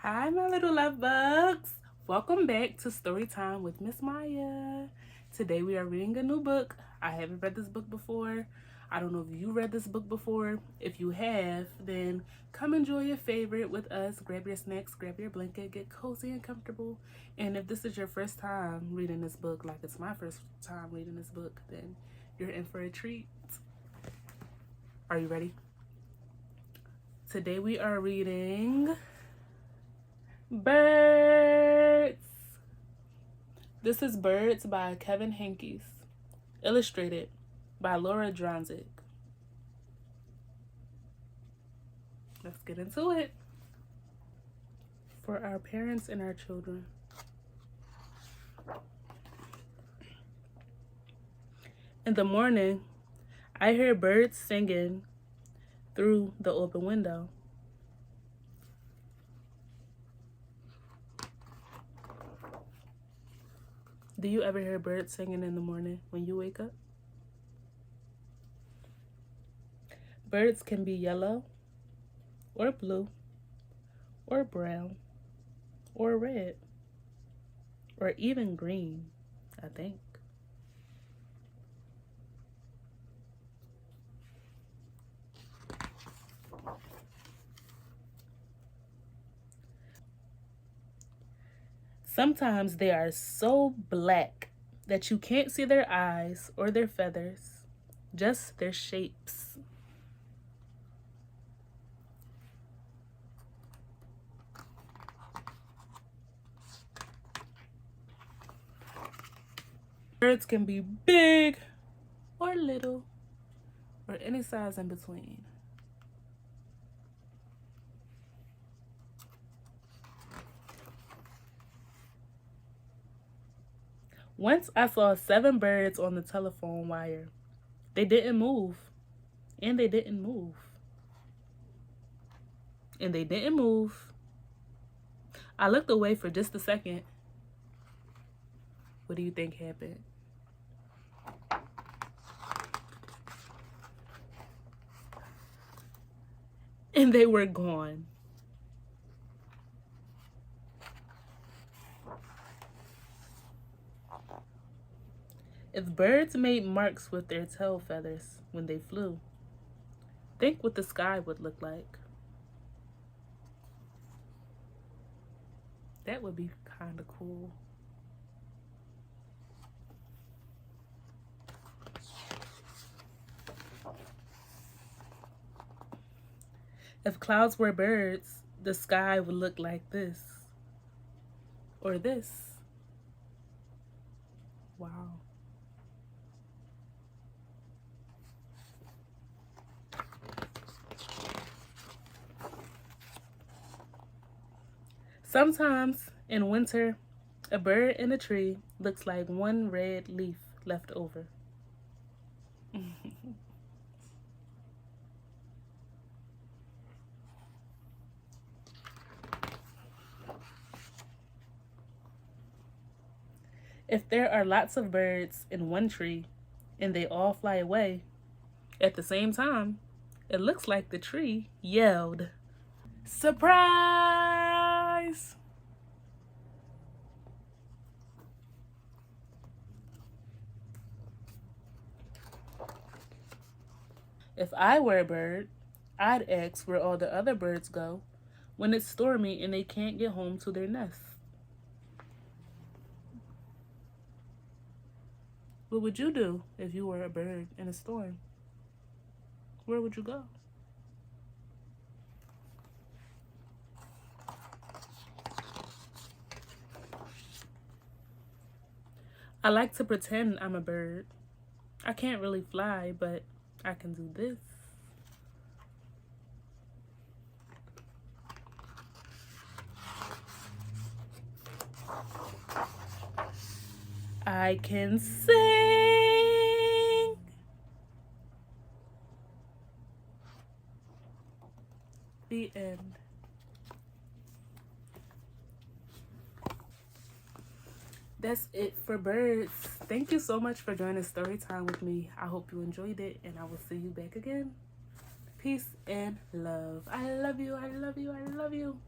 Hi, my little love bugs. Welcome back to Story Time with Miss Maya. Today we are reading a new book. I haven't read this book before. I don't know if you read this book before. If you have, then come enjoy your favorite with us. Grab your snacks, grab your blanket, get cozy and comfortable. And if this is your first time reading this book, like it's my first time reading this book, then you're in for a treat. Are you ready? Today we are reading Birds. This is Birds by Kevin Henkes, illustrated by Laura Dronzek. Let's get into it. For our parents and our children. In the morning, I hear birds singing through the open window. Do you ever hear birds singing in the morning when you wake up? Birds can be yellow, or blue, or brown, or red, or even green, I think. Sometimes they are so black that you can't see their eyes or their feathers, just their shapes. Birds can be big or little or any size in between. Once I saw 7 birds on the telephone wire. They didn't move, and they didn't move, and they didn't move. I looked away for just a second. What do you think happened? And they were gone. If birds made marks with their tail feathers when they flew, think what the sky would look like. That would be kind of cool. If clouds were birds, the sky would look like this. Or this. Wow. Sometimes in winter, a bird in a tree looks like one red leaf left over. If there are lots of birds in one tree and they all fly away at the same time, it looks like the tree yelled, "Surprise!" If I were a bird, I'd ask where all the other birds go when it's stormy and they can't get home to their nests. What would you do if you were a bird in a storm? Where would you go? I like to pretend I'm a bird. I can't really fly, but I can do this. I can sing. The end. That's it for birds. Thank you so much for joining story time with me. I hope you enjoyed it, and I will see you back again. Peace and love. I love you. I love you. I love you.